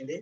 ఏంటి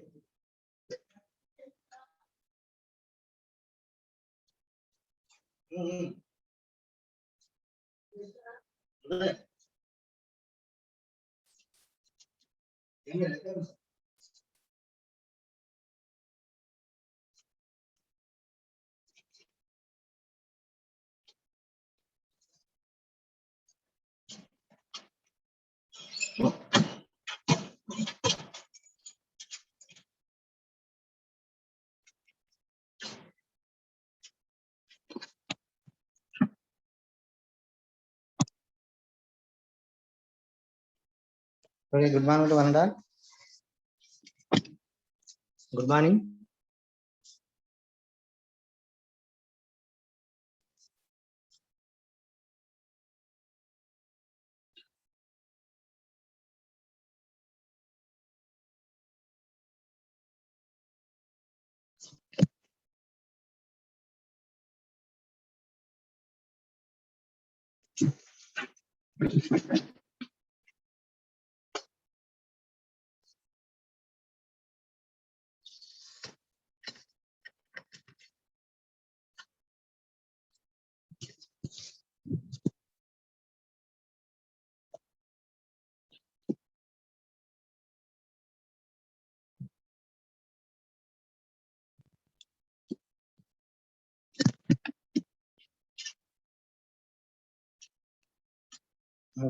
Okay, good morning to one and all. Good morning.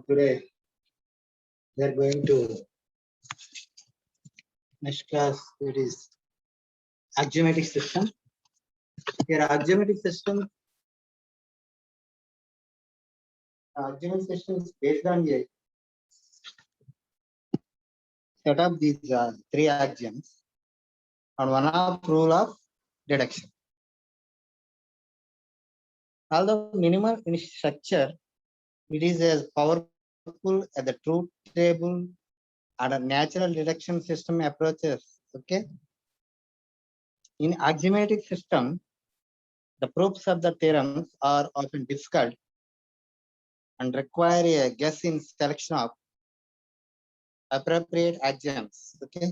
Today we are going to next class. It is axiomatic system. Here, axiomatic system. Axiomatic system is based on a set of these three axioms and one of rule of deduction. Although minimal in structure, it is as powerful as the truth table and a natural deduction system approaches. Okay. In axiomatic system, the proofs of the theorems are often difficult and require a guess in selection of appropriate axioms. Okay.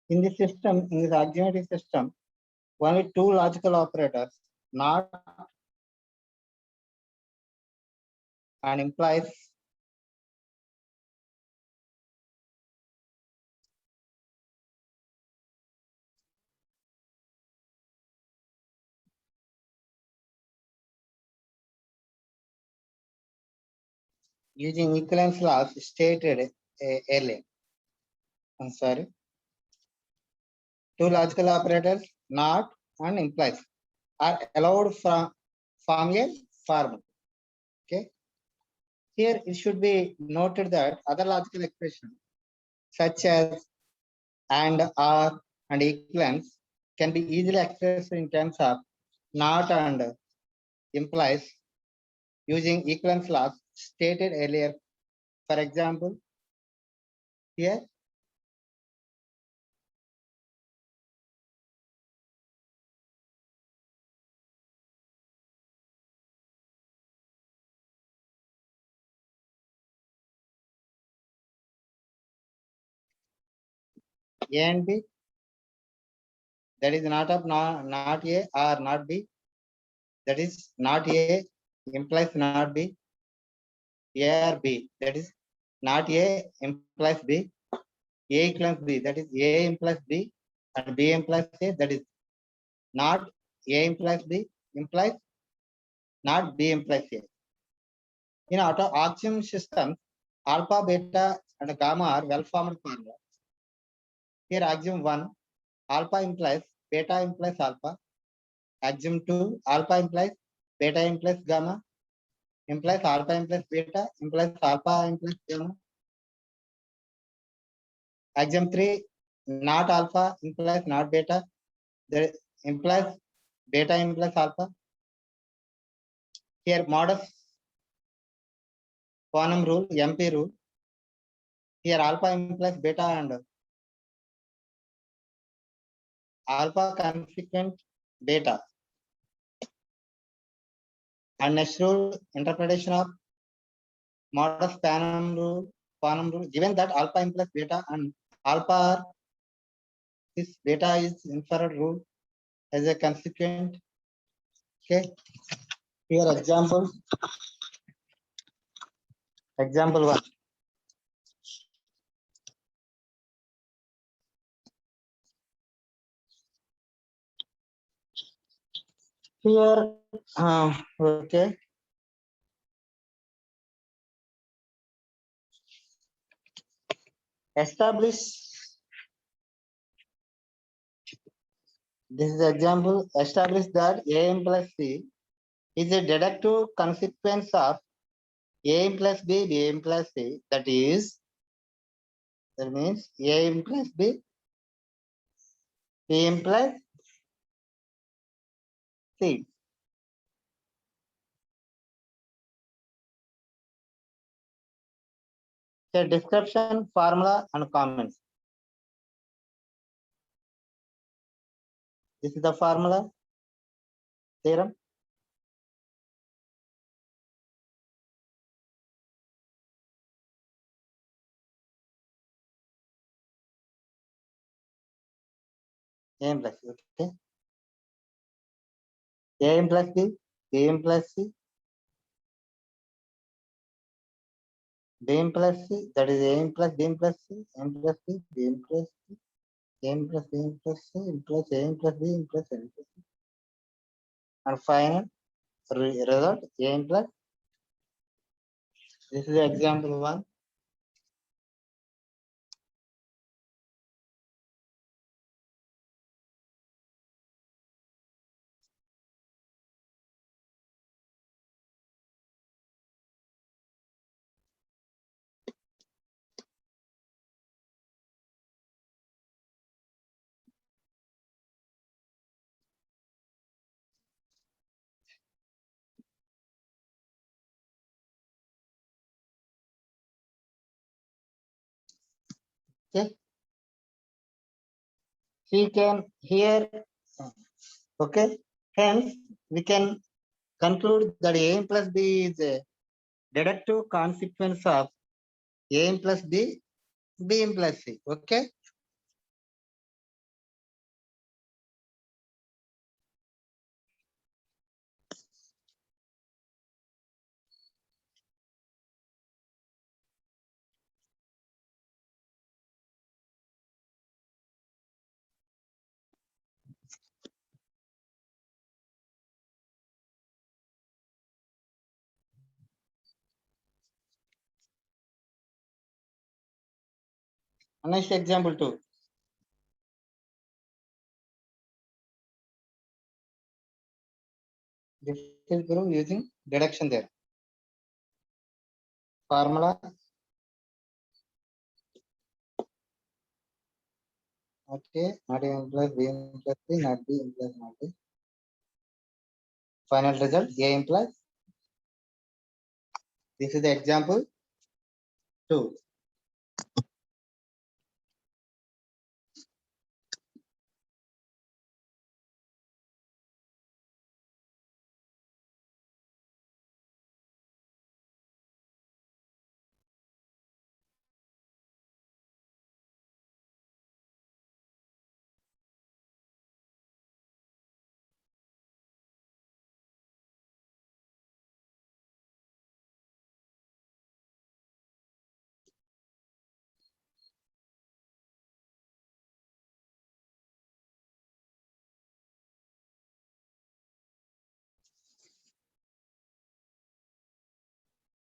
In this system, in this axiomatic system, only two logical operators, not and implies, using equivalence laws stated earlier. I'm sorry. Two logical operators, not and implies, are allowed from a formal. Okay. Here it should be noted that other logical expressions such as and, or, and equivalence can be easily expressed in terms of not and implies using equivalence laws stated earlier. For example, here A and B, that is not of not A or not B, that is not A implies not B, A or B, that is not A implies B, A equals B, that is A implies B, and B implies A, that is not A implies B implies not B implies A. In auto axiom system, alpha, beta, and gamma are well-formed formulas. Here axiom 1, alpha implies beta implies alpha. Axiom 2, alpha implies beta implies gamma, implies alpha implies beta, implies alpha implies gamma. Axiom 3, not alpha implies not beta. There implies beta implies alpha. Here modus quantum rule, MP rule. Here alpha implies beta and alpha consequent beta. And next rule, interpretation of modus quantum rule, given that alpha implies beta and alpha this beta is inferred rule as a consequent. Okay. Here example one. Here, okay. Establish. This is example. Establish that A plus C is a deductive consequence of A plus B, B plus C. That means A plus B, B plus C. So description, formula, and comments. This is the formula theorem. A plus okay. A plus B, B plus C, B plus C. That is A plus B plus C, M plus C, B plus C, M plus B plus C, M plus A plus B, M plus N plus C. And final result A plus. This is example one. Okay. We can here. Okay. Hence, we can conclude that A plus B is a deductive consequence of A plus B, B plus C. Okay. Next example two. This is proved using deduction there. Formula. Okay. Not A plus B plus C, not B plus not B. Final result A plus. This is the example two.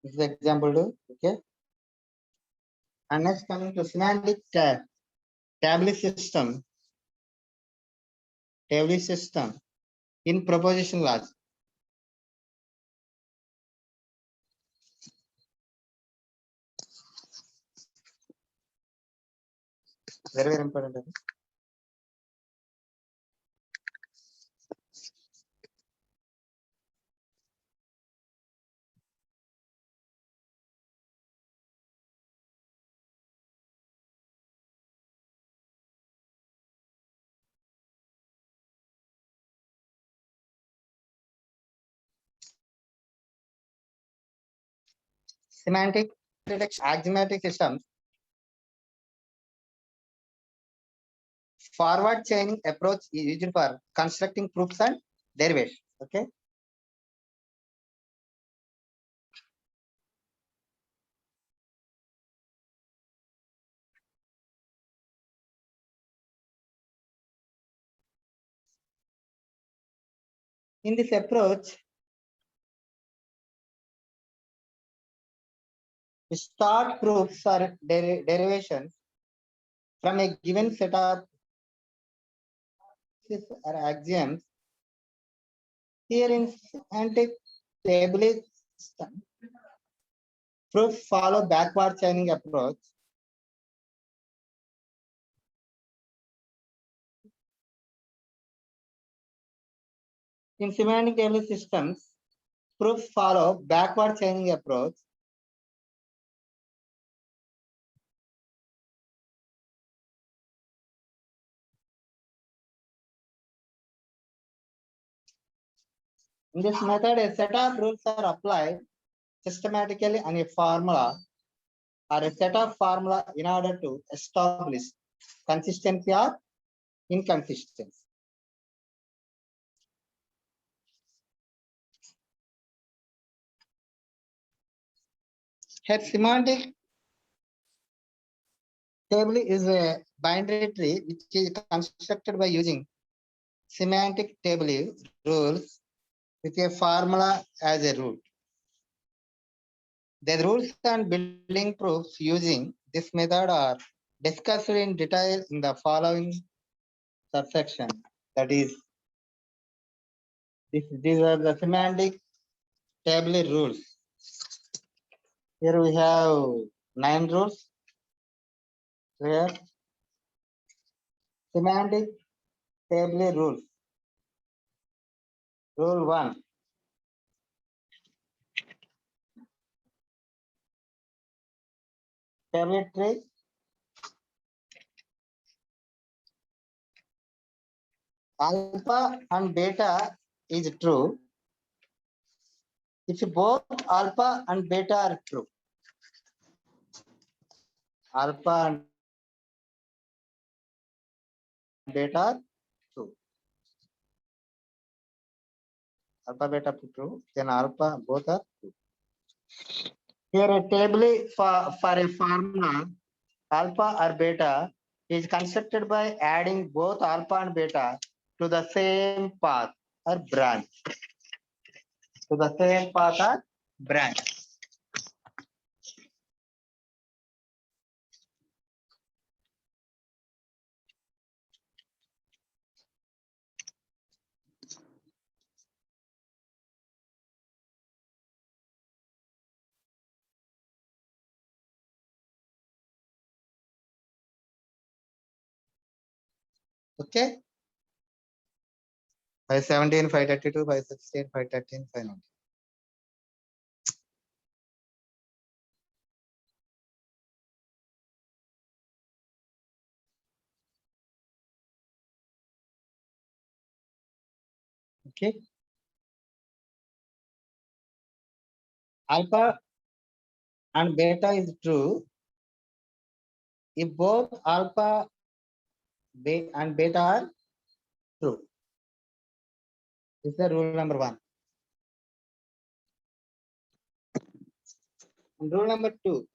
This is example two. Okay. And next coming to semantic Tabley system. Tabley system in proposition laws. Very, very important. Semantic detection axiomatic systems forward chaining approach is used for constructing proofs and derivations. Okay. In this approach, we start proofs or derivations from a given set of or axioms. Here in semantic table system, proofs follow backward chaining approach. In semantic table systems, proofs follow backward chaining approach. In this method, a set of rules are applied systematically on a formula or a set of formula in order to establish consistency or inconsistency. Here, semantic table is a binary tree which is constructed by using semantic table rules with a formula as a root. The rules and building proofs using this method are discussed in detail in the following subsection. That is, these are the semantic table rules. Here we have 9 rules. Here, semantic table rules. Rule 1. Table tree. Alpha and beta is true if both alpha and beta are true. Alpha and beta are true. Alpha beta true, then alpha both are true. Here a table for a formula alpha or beta is constructed by adding both alpha and beta to the same path or branch. To the same path or branch. Okay. 517, 532, 516, 513, 519. Okay. Alpha and beta is true if both alpha and beta are true. This is the rule number 1. And rule number 2.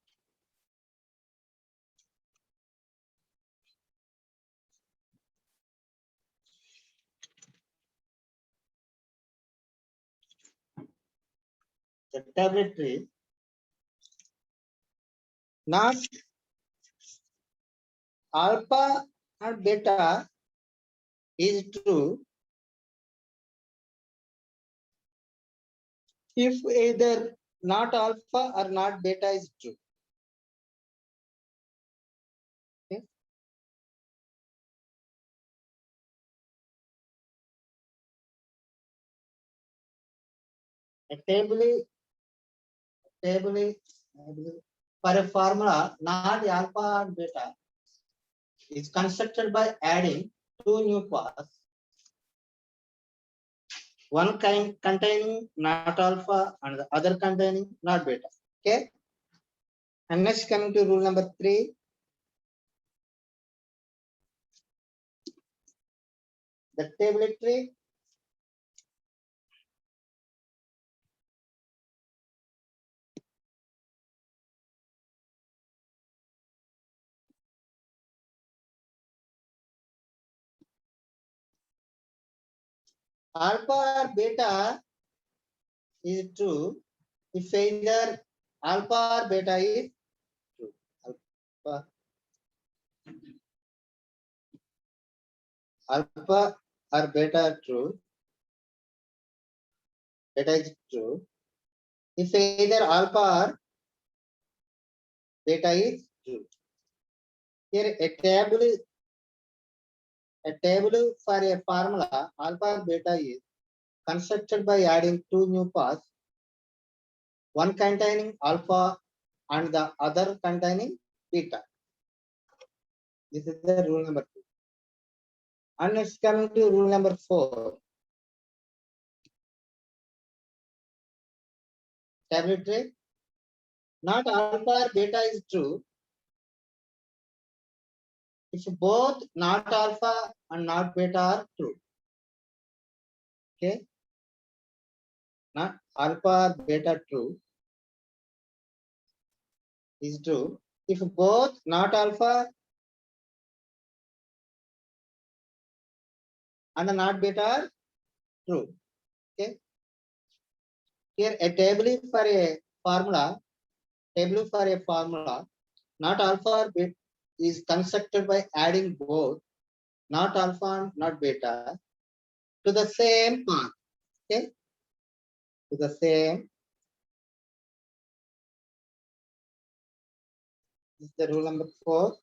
The table tree not alpha and beta is true if either not alpha or not beta is true. Okay. A table is for a formula not alpha and beta is constructed by adding two new parts, one kind containing not alpha and the other containing not beta. Okay. And next coming to rule number 3. The table tree. Alpha or beta is true if either alpha or beta is true. Alpha or beta are true. Beta is true. If either alpha or beta is true. Here a table for a formula alpha or beta is constructed by adding two new parts, one containing alpha and the other containing beta. This is the rule number 2. And next coming to rule number 4. Table tree. Not alpha or beta is true if both not alpha and not beta are true. Okay. Not alpha or beta true is true if both not alpha and not beta are true. Okay. Here a table for a formula, not alpha or beta is constructed by adding both not alpha and not beta to the same path. Okay. To the same. This is the rule number 4.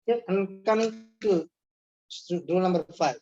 Okay. I'm coming to rule number 5.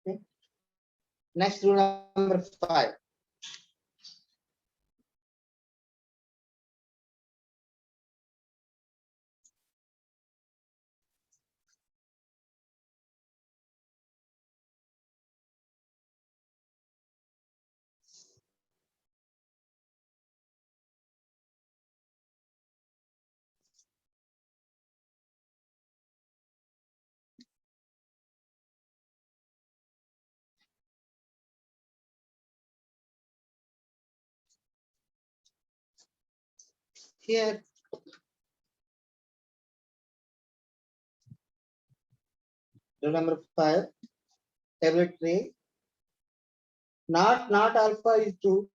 Okay. Next rule number 5. Here rule number 5, table tree. Not alpha is true,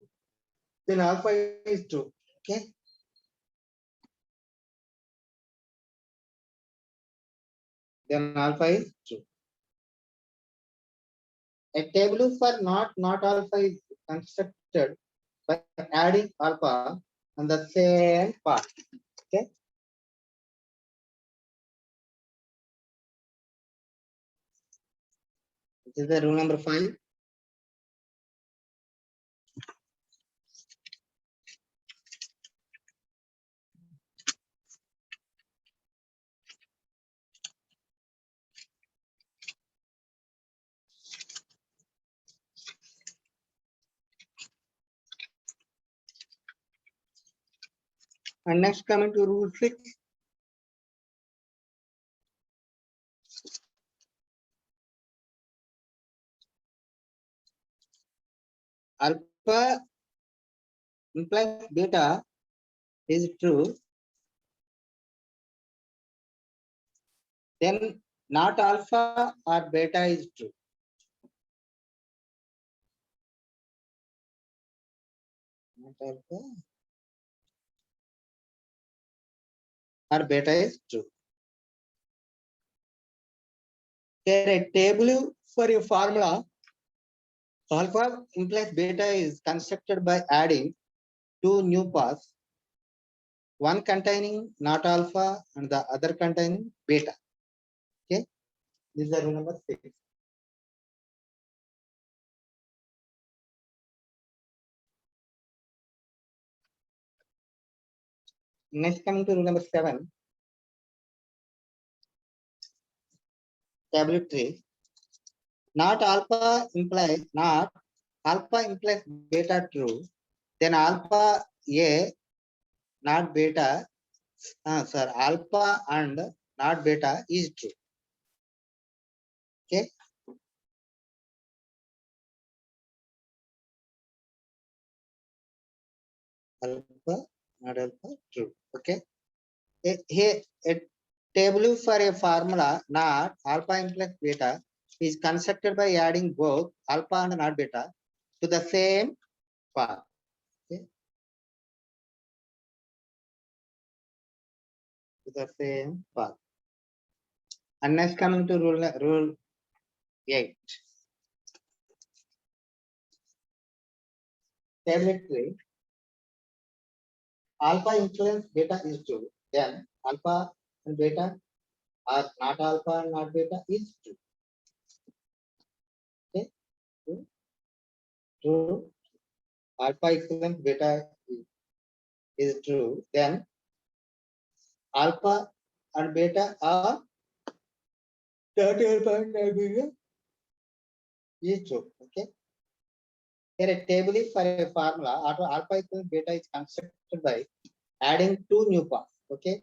then alpha is true. Okay. Then alpha is true. A table for not alpha is constructed by adding alpha on the same part. Okay. This is the rule number 5. And next coming to rule 6. Alpha implies beta is true, then not alpha or beta is true. Not alpha or beta is true. Here a table for a formula. Alpha implies beta is constructed by adding two new paths, one containing not alpha and the other containing beta. Okay, this is rule number 6. Next coming to rule number 7. Table 3. Not alpha implies beta true, then alpha A not beta, alpha and not beta is true. Okay. Alpha, not alpha, true. Okay. Here, a table for a formula not alpha implies beta is constructed by adding both alpha and not beta to the same path. Okay. To the same path. And next coming to rule 8. Table 3. Alpha influence beta is true, then alpha and beta are not alpha and not beta is true. Okay, true. Alpha equivalent beta is true, then alpha and beta are not alpha and not beta is true. Okay. Here a table is for a formula. Alpha equivalent beta is constructed by adding two new paths. Okay,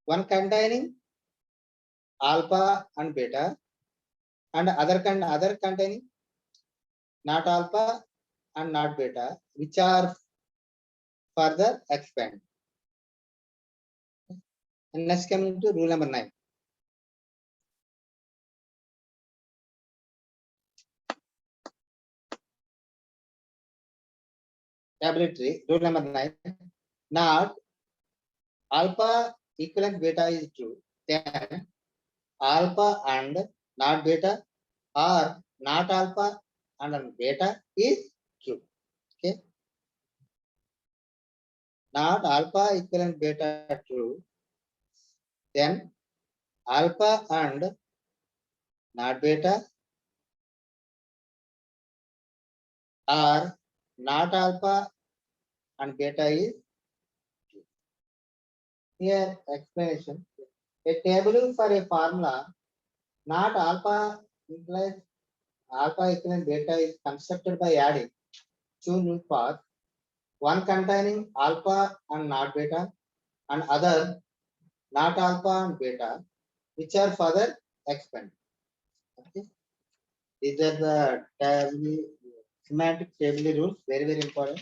one containing alpha and beta, and other containing not alpha and not beta, which are further expanded. And next coming to rule number 9. Tabulatory rule number 9. Not alpha equivalent beta is true, then alpha and not beta or not alpha and beta is true. Okay. Not alpha equivalent beta true, then alpha and not beta or not alpha and beta is true. Here explanation. A table for a formula not alpha implies alpha equivalent beta is constructed by adding two new paths, one containing alpha and not beta, and other not alpha and beta, which are further expanded. Okay. These are the semantic table rules, very important.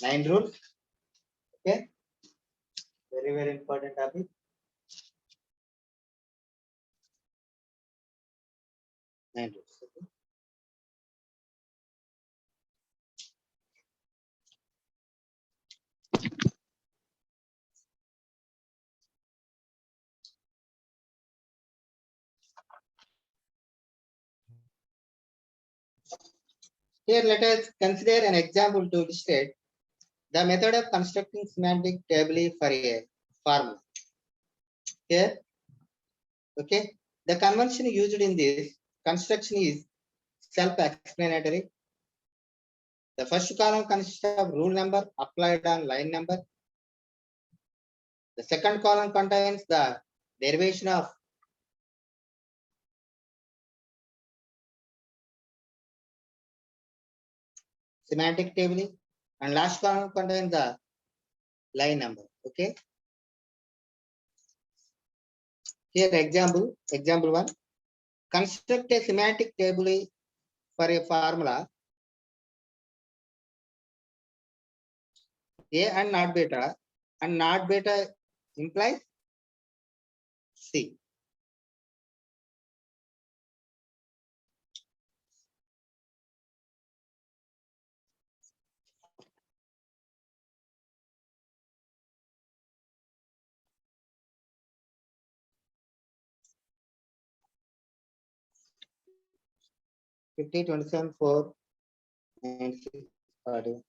9 rules. Okay. Very important topic. Nine rules. Okay. Here, let us consider an example to illustrate the method of constructing semantic table for a formula. Here, okay, the convention used in this construction is self-explanatory. The first column consists of rule number applied on line number. The second column contains the derivation of semantic table, and last column contains the line number. Okay. Here example one. Construct a semantic table for a formula A and not beta implies C. Fifty 27 4 and 6 40.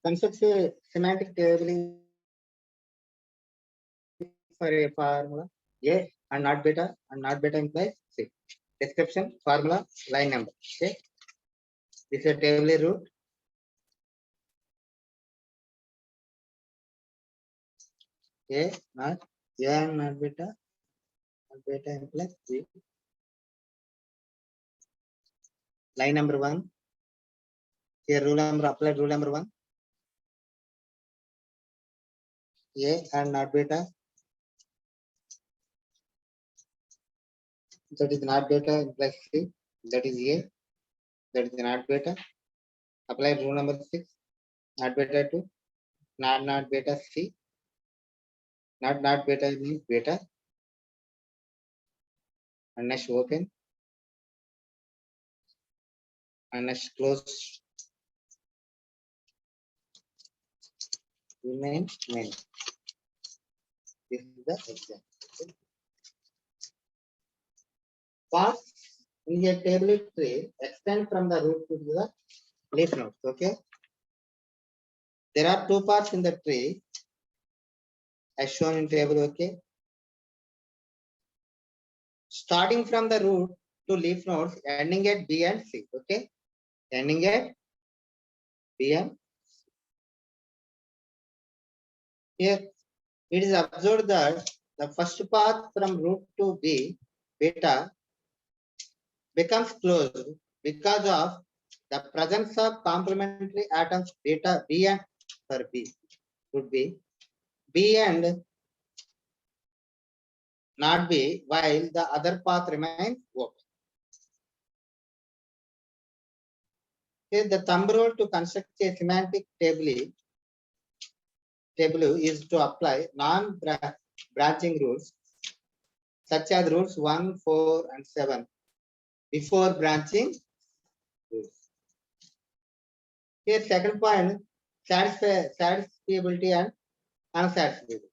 Construct a semantic table for a formula A and not beta implies C. Description, formula, line number. Okay. This is a table root. A and not beta implies C. Line number one. Here applied rule number one. A and not beta. That is not beta implies C. That is A. That is not beta. Apply rule number 6. Not beta 2. Not beta C. Not beta means beta. And next open. And next close. Remain main. This is the example. Path in a table tree extend from the root to the leaf nodes. Okay. There are two parts in the tree as shown in table. Okay. Starting from the root to leaf nodes, ending at B and C. Okay. Ending at B and here it is observed that the first path from root to B, beta, becomes closed because of the presence of complementary atoms beta B and for B would be B and not B, while the other path remains open. Here the thumb rule to construct a semantic table is to apply non-branching rules such as rules 1, 4, and 7 before branching rules. Here second point, satisfiability and unsatisfiability.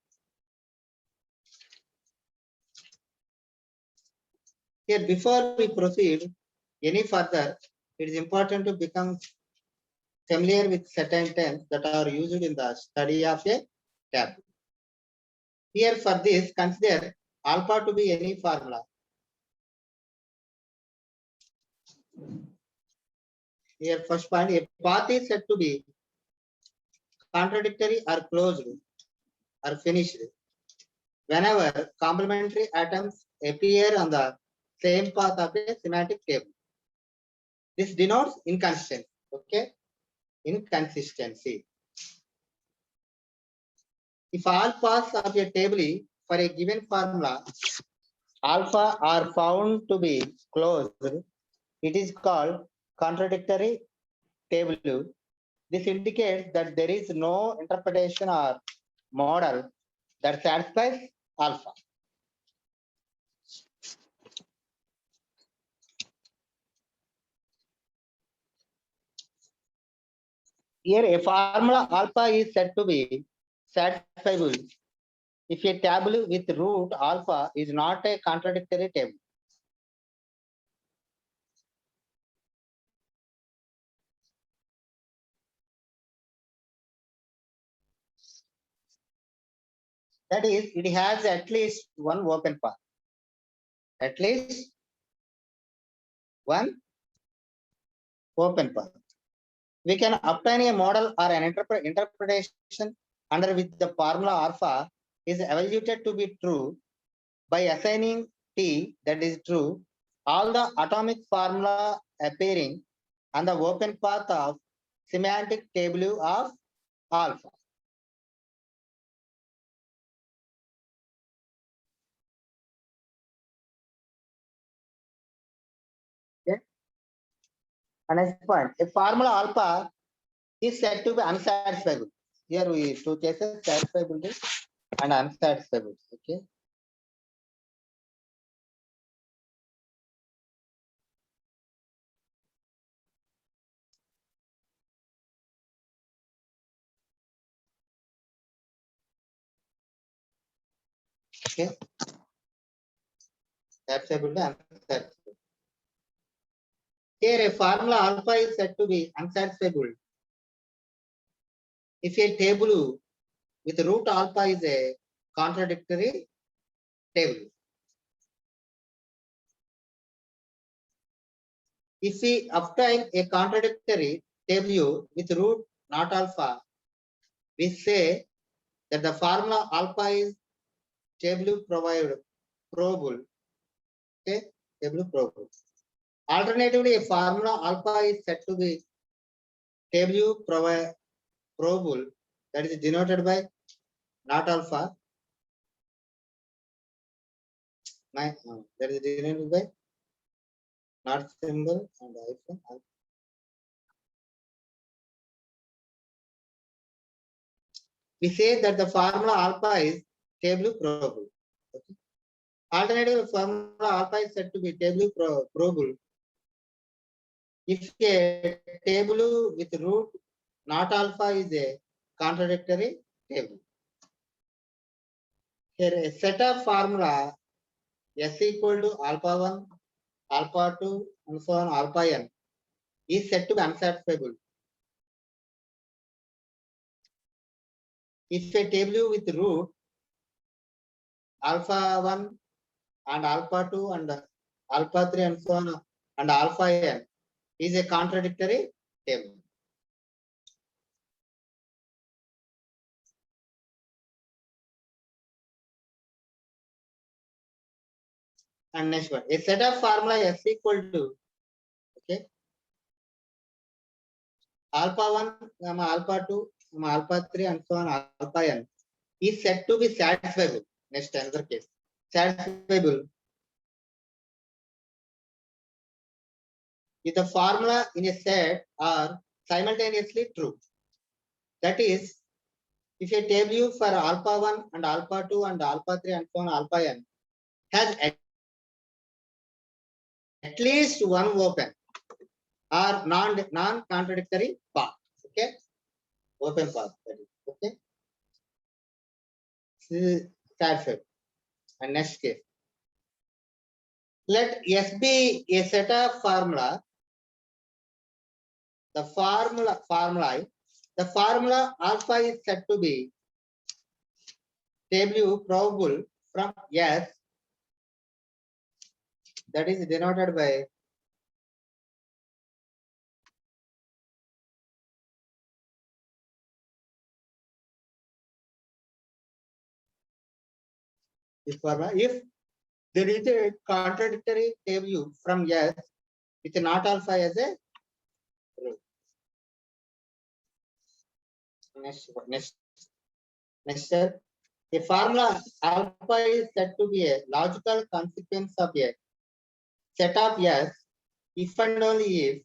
Here before we proceed any further, it is important to become familiar with certain terms that are used in the study of a table. Here for this, consider alpha to be any formula. Here first point, a path is said to be contradictory or closed or finished whenever complementary atoms appear on the same path of a semantic table. This denotes inconsistency. Okay, inconsistency. If all paths of a table for a given formula alpha are found to be closed, it is called contradictory table. This indicates that there is no interpretation or model that satisfies alpha. Here a formula alpha is said to be satisfiable if a table with root alpha is not a contradictory table. That is, it has at least one open path. At least one open path. We can obtain a model or an interpretation under which the formula alpha is evaluated to be true by assigning T, that is true, all the atomic formula appearing on the open path of semantic table of alpha. Okay. And next point, a formula alpha is said to be unsatisfiable. Here we two cases, satisfiability and unsatisfiable. Okay. Okay. Satisfiable and unsatisfiable. Here a formula alpha is said to be unsatisfiable if a table with root alpha is a contradictory table. If we obtain a contradictory table with root not alpha, we say that the formula alpha is table probable. Okay, table probable. Alternatively, a formula alpha is said to be table probable, that is denoted by not alpha. That is denoted by not symbol and hyphen alpha. We say that the formula alpha is table probable. Okay. Alternative formula alpha is said to be table probable if a table with root not alpha is a contradictory table. Here a set of formula S equal to alpha 1, alpha 2, and so on alpha n is said to be unsatisfiable if a table with root alpha 1 and alpha 2 and alpha 3 and so on and alpha n is a contradictory table. And next one, a set of formula S equal to, okay, alpha 1, alpha 2, alpha 3, and so on alpha n is said to be satisfiable. Next, another case, satisfiable if the formula in a set are simultaneously true. That is, if a table for alpha 1 and alpha 2 and alpha 3 and so on alpha n has at least one open or non-contradictory path. Okay, open path. That is, okay. This is satisfied. And next case, let S be a set of formula. The formula alpha is said to be table probable from S, that is denoted by this formula. If there is a contradictory table from S with not alpha as a root. Next step. A formula alpha is said to be a logical consequence of a set of S if and only if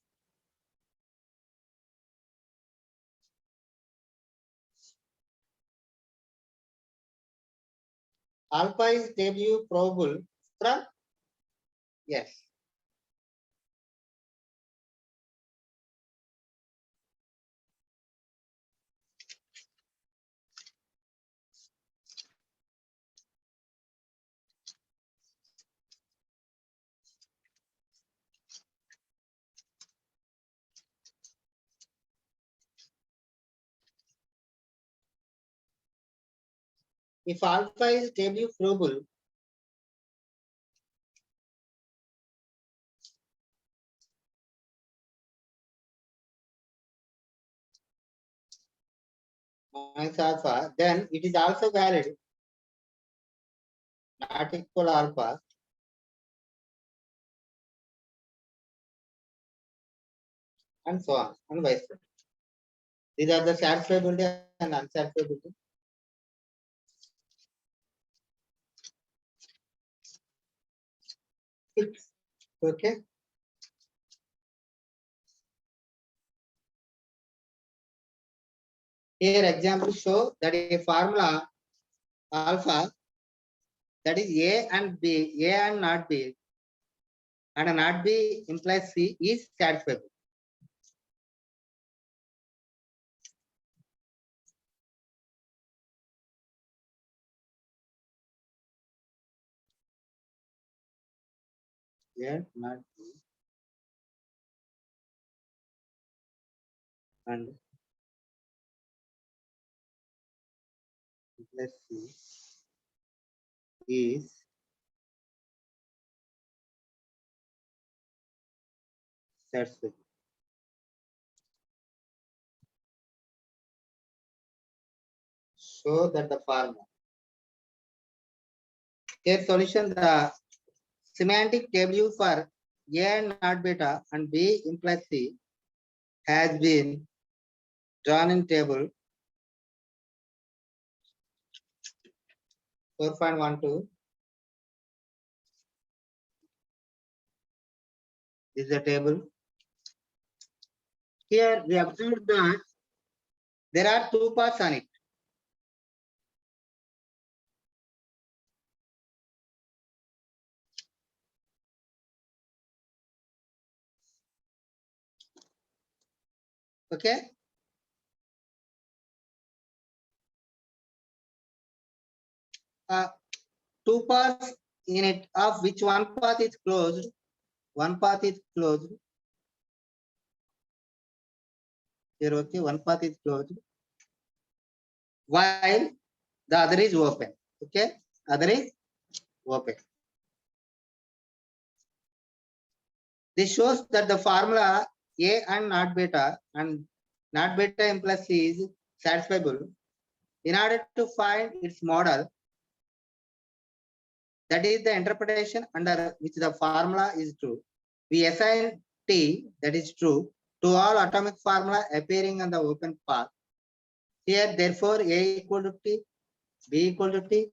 alpha is table probable from S. If alpha is table provable, minus alpha, then it is also valid, not equal alpha. And so on, and vice versa. These are the satisfiability and unsatisfiability. Okay. Here examples show that a formula alpha, that is A and B, A and not B, and a not B implies C is satisfiable. A not B and implies C is satisfiable. Show that the formula. Here solution, the semantic table for A and not beta and B implies C has been drawn in table 4.12. This is the table. Here we observe that there are two parts on it. Okay. Two paths in it, of which one path is closed, one path is closed. Here, okay, one path is closed, while the other is open. Okay, other is open. This shows that the formula A and not beta and not beta implies C is satisfiable. In order to find its model, that is the interpretation under which the formula is true, we assign T, that is true, to all atomic formula appearing on the open path. Here, therefore, A equal to T, B equal to T,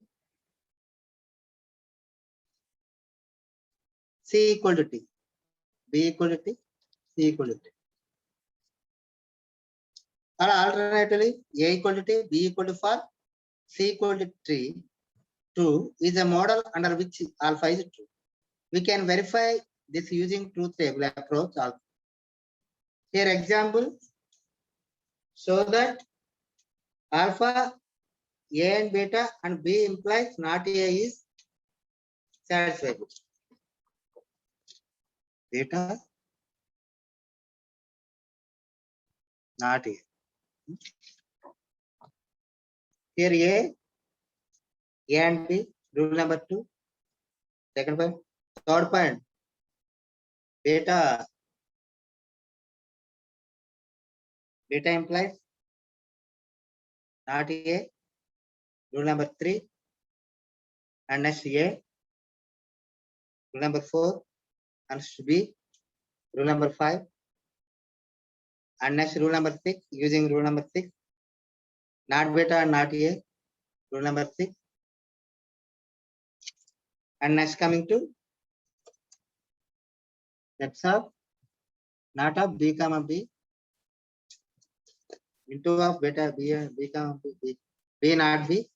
C equal to T, B equal to T, C equal to T. Or alternatively, A equal to T, B equal to 4, C equal to 3, 2 is a model under which alpha is true. We can verify this using truth table approach also. Here example, so that alpha, A and beta and B implies not A is satisfiable. Beta, not A. Here A and B, rule number 2. Second point. Third point, beta implies not A, rule number 3. And next A, rule number 4. And B, rule number 5. And next rule number 6, using rule number 6. Not beta and not A, rule number 6. And next coming to that's of not of B comma B into of beta B and B comma B, B not B,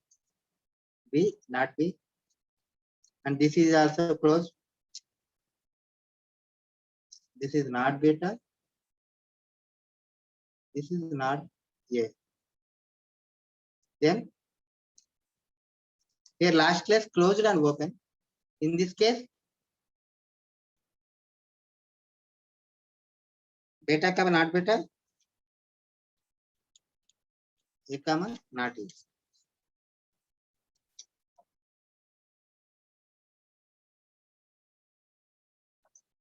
B not B, and this is also closed. This is not beta, this is not A. Then here last class closed and open. In this case, beta comma not beta, A comma not A.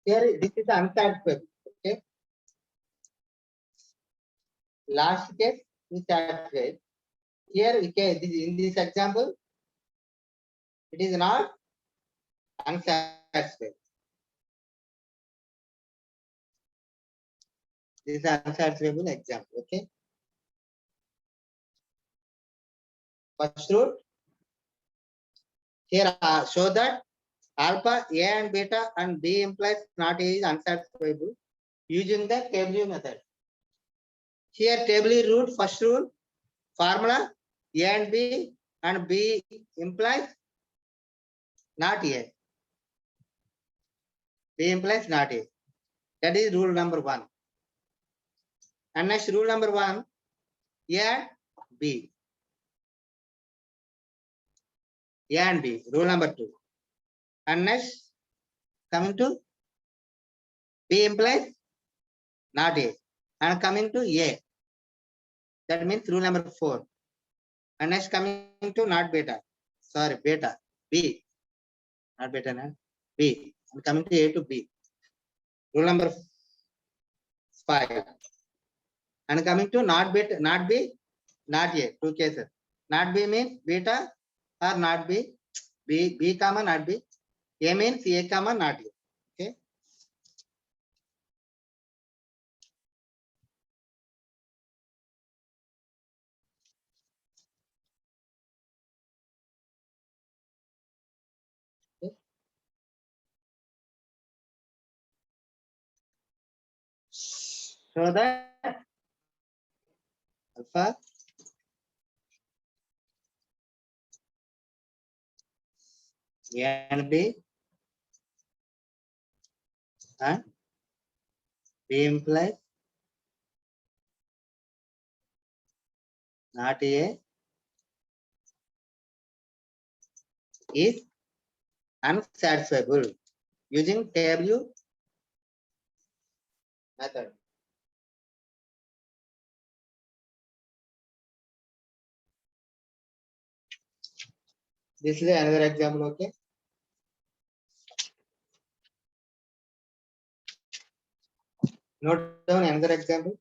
Here, this is unsatisfiable. Okay. Last case is satisfied. Here, we can, in this example, it is not unsatisfied. This is an unsatisfiable example. Okay. First rule. Here, show that alpha, A and beta and B implies not A is unsatisfiable using the Taylor method. Here, Taylor rule, first rule, formula A and B implies not A. B implies not A. That is rule number 1. And next rule number 1, A and B. A and B, rule number 2. And next, coming to B implies not A. And coming to A. That means rule number 4. And next coming to not beta. Sorry, beta. B. Not beta, no? B. And coming to A to B. Rule number 5. And coming to not beta, not B, not A. 2 cases. Not B means beta or not B. B comma not B. A means A comma not A. Okay. So that alpha A and B and B implies not A is unsatisfiable using Taylor method. This is another example, okay? Note down another example.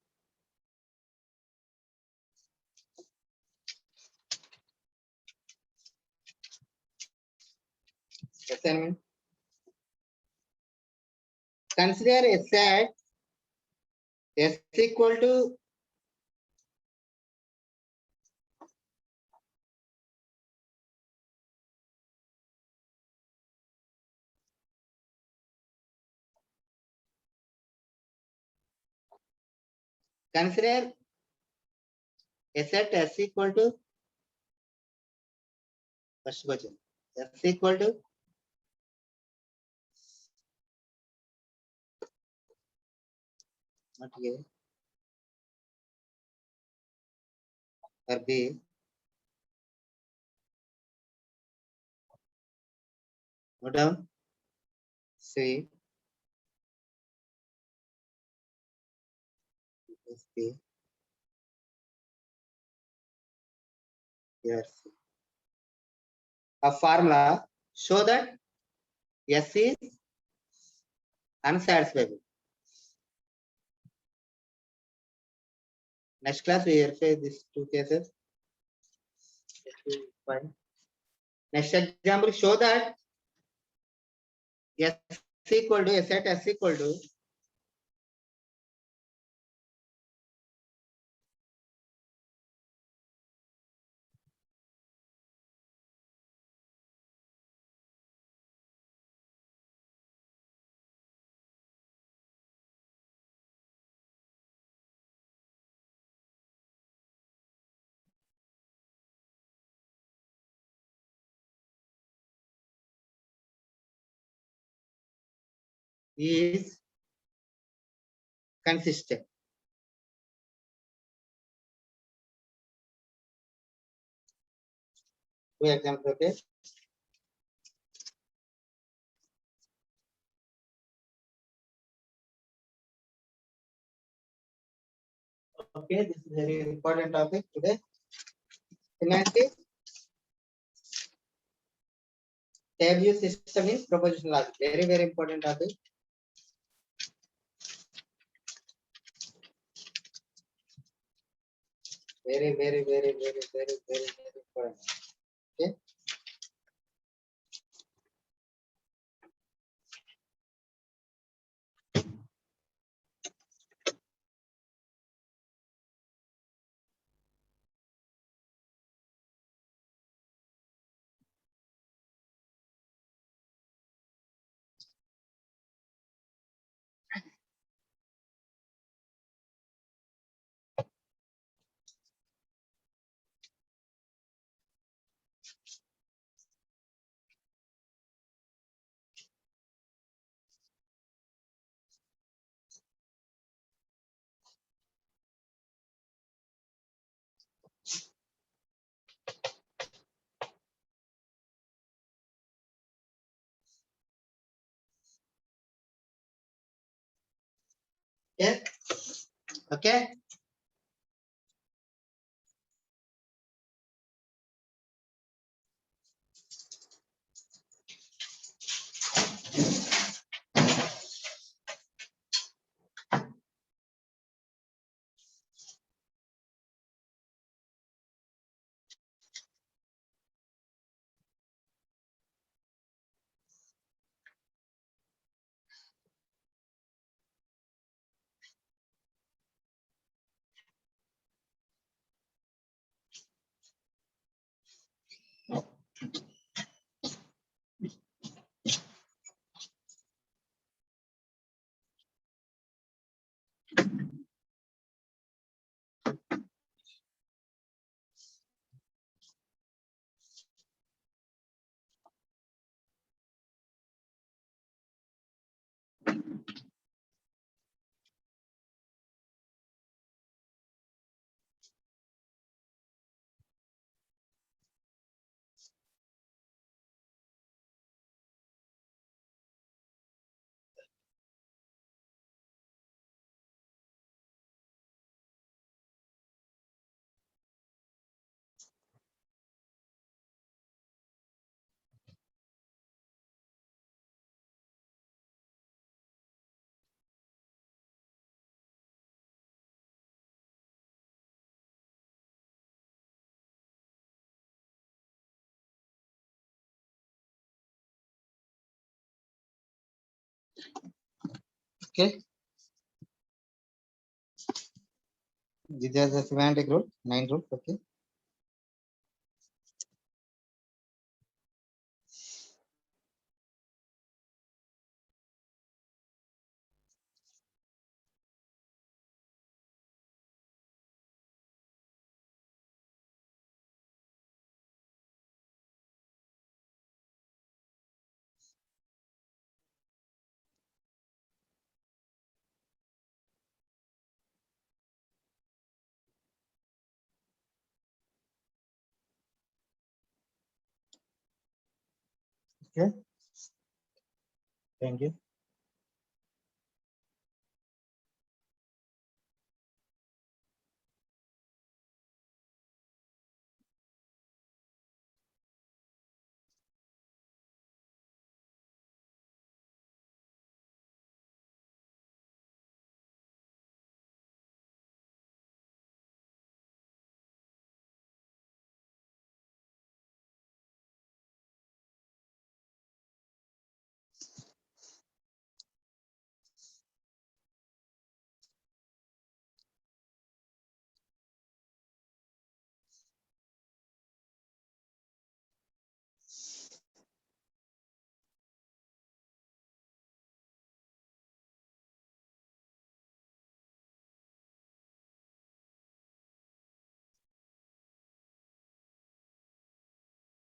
Assignment. Consider a set S equal to consider a set S equal to first question. S equal to not A or B. Note down C S B here C. A formula show that S is unsatisfiable. Next class we verify these 2 cases. Fine. Next example show that S equal to a set S equal to is consistent. For example, okay. Okay, this is very important topic today. Semantics. Taylor system is propositional logic. Very, very important topic. Very important. Okay. Yeah. Okay. Okay. These are the semantic rule, 9 rules. Okay. Okay. Thank you.